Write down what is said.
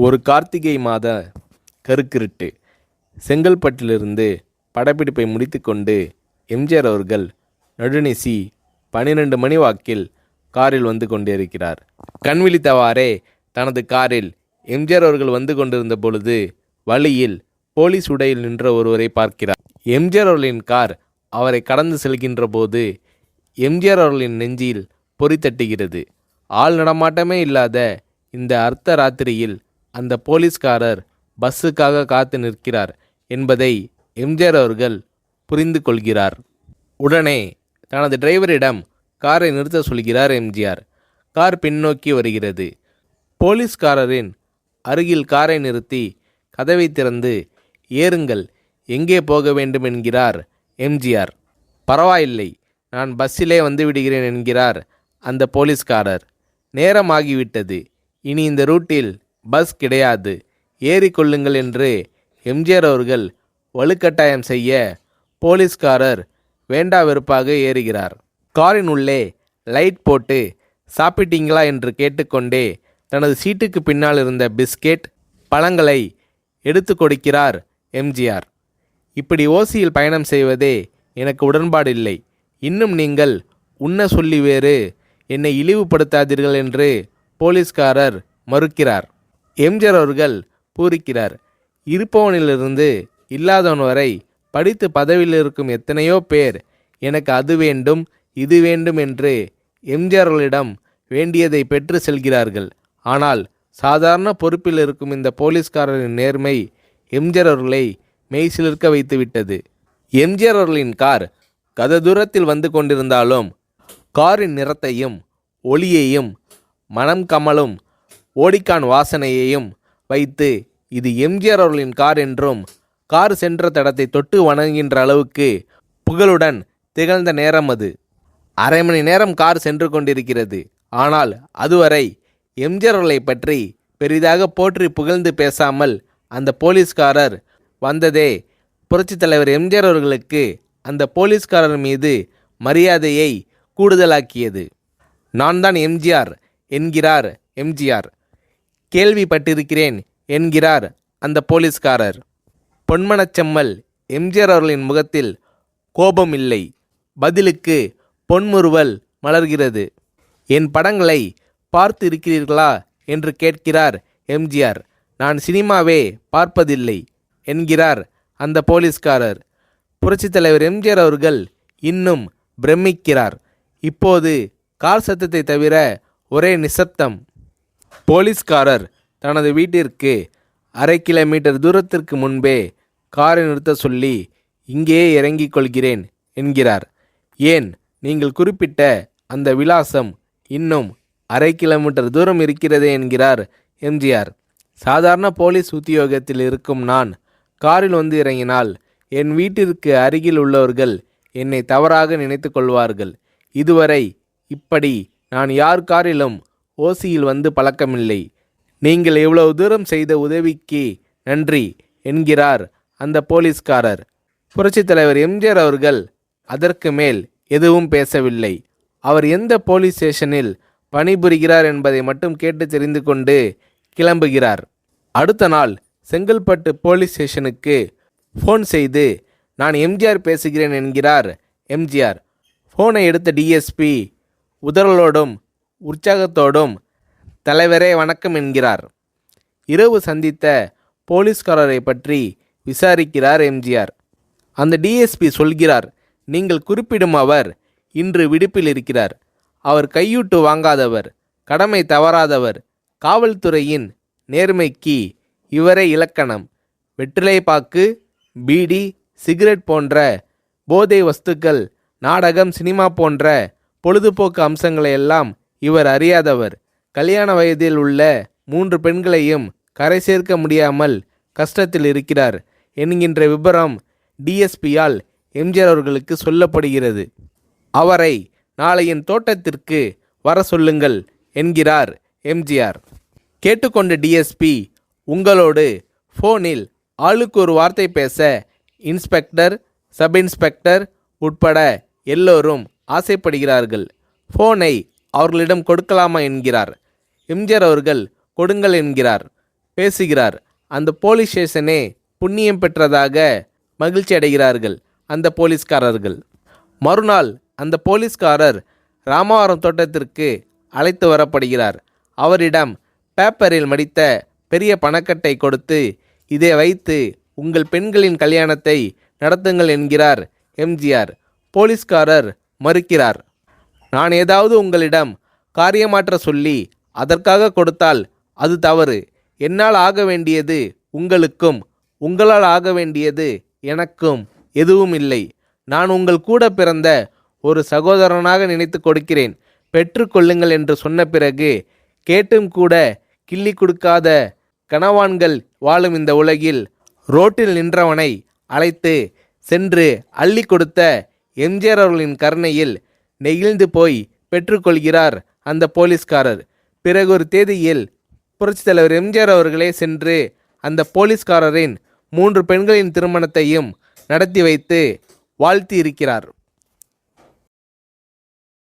ஒரு கார்த்திகை மாத கருக்கிருட்டு. செங்கல்பட்டிலிருந்து படப்பிடிப்பை முடித்துக்கொண்டு எம்ஜிஆர் அவர்கள் நடுநிசி 12 மணி வாக்கில் காரில் வந்து கொண்டிருக்கிறார். கண் விழித்தவாறே தனது காரில் எம்ஜிஆர் அவர்கள் வந்து கொண்டிருந்த பொழுது வழியில் போலீஸ் உடையில் நின்ற ஒருவரை பார்க்கிறார். எம்ஜிஆர் அவர்களின் கார் அவரை கடந்து செல்கின்ற போது எம்ஜிஆர் அவர்களின் நெஞ்சில் பொறி தட்டுகிறது. ஆள் நடமாட்டமே இல்லாத இந்த அர்த்த ராத்திரியில் அந்த போலீஸ்காரர் பஸ்ஸுக்காக காத்து நிற்கிறார் என்பதை எம்ஜிஆர் அவர்கள் புரிந்து கொள்கிறார். உடனே தனது டிரைவரிடம் காரை நிறுத்த சொல்கிறார் எம்ஜிஆர். கார் பின்னோக்கி வருகிறது. போலீஸ்காரரின் அருகில் காரை நிறுத்தி கதவை திறந்து ஏறுங்கள், எங்கே போக வேண்டும் என்கிறார் எம்ஜிஆர். பரவாயில்லை, நான் பஸ்ஸிலே வந்து விடுகிறேன் என்கிறார் அந்த போலீஸ்காரர். நேரமாகிவிட்டது, இனி இந்த ரூட்டில் பஸ் கிடையாது, ஏறிக்கொள்ளுங்கள் என்று எம்ஜிஆர் அவர்கள் வலுக்கட்டாயம் செய்ய போலீஸ்காரர் வேண்டா வெறுப்பாக ஏறுகிறார். காரின் உள்ளே லைட் போட்டு சாப்பிட்டீங்களா என்று கேட்டுக்கொண்டே தனது சீட்டுக்கு பின்னால் இருந்த பிஸ்கெட் பழங்களை எடுத்து கொடுக்கிறார் எம்ஜிஆர். இப்படி ஓசியில் பயணம் செய்வதே எனக்கு உடன்பாடில்லை. இன்னும் நீங்கள் உண்ண சொல்லி வேறு என்னை இழிவுபடுத்தாதீர்கள் என்று போலீஸ்காரர் மறுக்கிறார். எம்ஜிஆர் அவர்கள் பூரிக்கிறார். இருப்பவனிலிருந்து இல்லாதவன் வரை படித்து பதவியில் இருக்கும் எத்தனையோ பேர் எனக்கு அது வேண்டும் இது வேண்டும் என்று எம்ஜிஆர் அவர்களிடம் வேண்டியதை பெற்று செல்கிறார்கள். ஆனால் சாதாரண பொறுப்பில் இருக்கும் இந்த போலீஸ்காரரின் நேர்மை எம்ஜிஆர் அவர்களை மெய்சிலிர்க்க வைத்துவிட்டது. எம்ஜிஆர் அவர்களின் கார் கத தூரத்தில் வந்து கொண்டிருந்தாலும் காரின் நிறத்தையும் ஒளியையும் மனம் கமலும் ஓடிக்கான் வாசனையையும் வைத்து இது எம்ஜிஆர் அவர்களின் கார் என்றும் கார் சென்ற தடத்தை தொட்டு வணங்குகின்ற அளவுக்கு புகழுடன் திகழ்ந்த நேரம் அது. அரை மணி நேரம் கார் சென்று கொண்டிருக்கிறது. ஆனால் அதுவரை எம்ஜிஆர் அவர்களை பற்றி பெரிதாக போற்றி புகழ்ந்து பேசாமல் அந்த போலீஸ்காரர் வந்ததே புரட்சித் தலைவர் எம்ஜிஆர் அவர்களுக்கு அந்த போலீஸ்காரர் மீது மரியாதையை கூடுதலாக்கியது. நான் தான் எம்ஜிஆர் என்கிறார் எம்ஜிஆர். கேள்விப்பட்டிருக்கிறேன் என்கிறார் அந்த போலீஸ்காரர். பொன்மனச்செம்மல் எம்ஜிஆர் அவர்களின் முகத்தில் கோபம் இல்லை, பதிலுக்கு பொன்முறுவல் மலர்கிறது. என் படங்களை பார்த்து இருக்கிறீர்களா என்று கேட்கிறார் எம்ஜிஆர். நான் சினிமாவே பார்ப்பதில்லை என்கிறார் அந்த போலீஸ்காரர். புரட்சித் தலைவர் எம்ஜிஆர் அவர்கள் இன்னும் பிரமிக்கிறார். இப்போது கார் சத்தத்தை தவிர ஒரே நிசப்தம். போலீஸ்காரர் தனது வீட்டிற்கு 1/2 கிலோமீட்டர் தூரத்திற்கு முன்பே காரை நிறுத்த சொல்லி இங்கேயே இறங்கிக் கொள்கிறேன் என்கிறார். ஏன், நீங்கள் குறிப்பிட்ட அந்த விலாசம் இன்னும் 1/2 கிலோமீட்டர் தூரம் இருக்கிறதே என்கிறார் எம்ஜிஆர். சாதாரண போலீஸ் உத்தியோகத்தில் இருக்கும் நான் காரில் வந்து இறங்கினால் என் வீட்டிற்கு அருகில் உள்ளவர்கள் என்னை தவறாக நினைத்து கொள்வார்கள். இதுவரை இப்படி நான் யார் காரிலும் ஓசியில் வந்து பழக்கமில்லை. நீங்கள் இவ்வளவு தூரம் செய்த உதவிக்கு நன்றி என்கிறார் அந்த போலீஸ்காரர். புரட்சித் தலைவர் எம்ஜிஆர் அவர்கள் அதற்கு மேல் எதுவும் பேசவில்லை. அவர் எந்த போலீஸ் ஸ்டேஷனில் பணிபுரிகிறார் என்பதை மட்டும் கேட்டு தெரிந்து கொண்டு கிளம்புகிறார். அடுத்த நாள் செங்கல்பட்டு போலீஸ் ஸ்டேஷனுக்கு ஃபோன் செய்து நான் எம்ஜிஆர் பேசுகிறேன் என்கிறார் எம்ஜிஆர். ஃபோனை எடுத்த டிஎஸ்பி உதறலோடும் உற்சாகத்தோடும் தலைவரே வணக்கம் என்கிறார். இரவு சந்தித்த போலீஸ்காரரை பற்றி விசாரிக்கிறார் எம்ஜிஆர். அந்த டிஎஸ்பி சொல்கிறார், நீங்கள் குறிப்பிடும் அவர் இன்று விடுப்பில் இருக்கிறார். அவர் கையூட்டு வாங்காதவர், கடமை தவறாதவர், காவல்துறையின் நேர்மைக்கு இவரே இலக்கணம். வெற்றிலை பாக்கு, பீடி, சிகரெட் போன்ற போதை வஸ்துக்கள், நாடகம், சினிமா போன்ற பொழுதுபோக்கு அம்சங்களையெல்லாம் இவர் அறியாதவர். கல்யாண வயதில் உள்ள 3 பெண்களையும் கரை சேர்க்க முடியாமல் கஷ்டத்தில் இருக்கிறார் என்கின்ற விபரம் டிஎஸ்பியால் எம்ஜிஆர் அவர்களுக்கு சொல்லப்படுகிறது. அவரை நாளை என் தோட்டத்திற்கு வர சொல்லுங்கள் என்கிறார் எம்ஜிஆர். கேட்டுக்கொண்ட டிஎஸ்பி, உங்களோடு ஃபோனில் ஆளுக்கு ஒரு வார்த்தை பேச இன்ஸ்பெக்டர், சப் இன்ஸ்பெக்டர் உட்பட எல்லோரும் ஆசைப்படுகிறார்கள். ஃபோனை அவர்களிடம் கொடுக்கலாமா என்கிறார். எம்ஜிஆர் அவர்கள் கொடுங்கள் என்கிறார். பேசுகிறார். அந்த போலீஸ் ஸ்டேஷனே புண்ணியம் பெற்றதாக மகிழ்ச்சி அடைகிறார்கள் அந்த போலீஸ்காரர்கள். மறுநாள் அந்த போலீஸ்காரர் ராமவரம் தோட்டத்திற்கு அழைத்து வரப்படுகிறார். அவரிடம் பேப்பரில் மடித்த பெரிய பணக்கட்டை கொடுத்து, இதை வைத்து உங்கள் பெண்களின் கல்யாணத்தை நடத்துங்கள் என்கிறார் எம்ஜிஆர். போலீஸ்காரர் மறுக்கிறார். நான் ஏதாவது உங்களிடம் காரியமாற்ற சொல்லி அதற்காக கொடுத்தால் அது தவறு. என்னால் ஆக வேண்டியது உங்களுக்கும், உங்களால் ஆக வேண்டியது எனக்கும் எதுவும் இல்லை. நான் உங்கள் கூட பிறந்த ஒரு சகோதரனாக நினைத்து கொடுக்கிறேன், பெற்றுக்கொள்ளுங்கள் என்று சொன்ன பிறகு கேட்டும் கூட கிள்ளி கொடுக்காத கனவான்கள் வாழும் இந்த உலகில் ரோட்டில் நின்றவனை அழைத்து சென்று அள்ளி கொடுத்த எம்ஜிஆர் அவர்களின் கருணையில் நெகிழ்ந்து போய் பெற்றுக்கொள்கிறார் அந்த போலீஸ்காரர். பிறகு ஒரு தேதியில் புரட்சித் தலைவர் எம்ஜிஆர் அவர்களே சென்று அந்த போலீஸ்காரரின் 3 பெண்களின் திருமணத்தையும் நடத்தி வைத்து வாழ்த்தி இருக்கிறார்.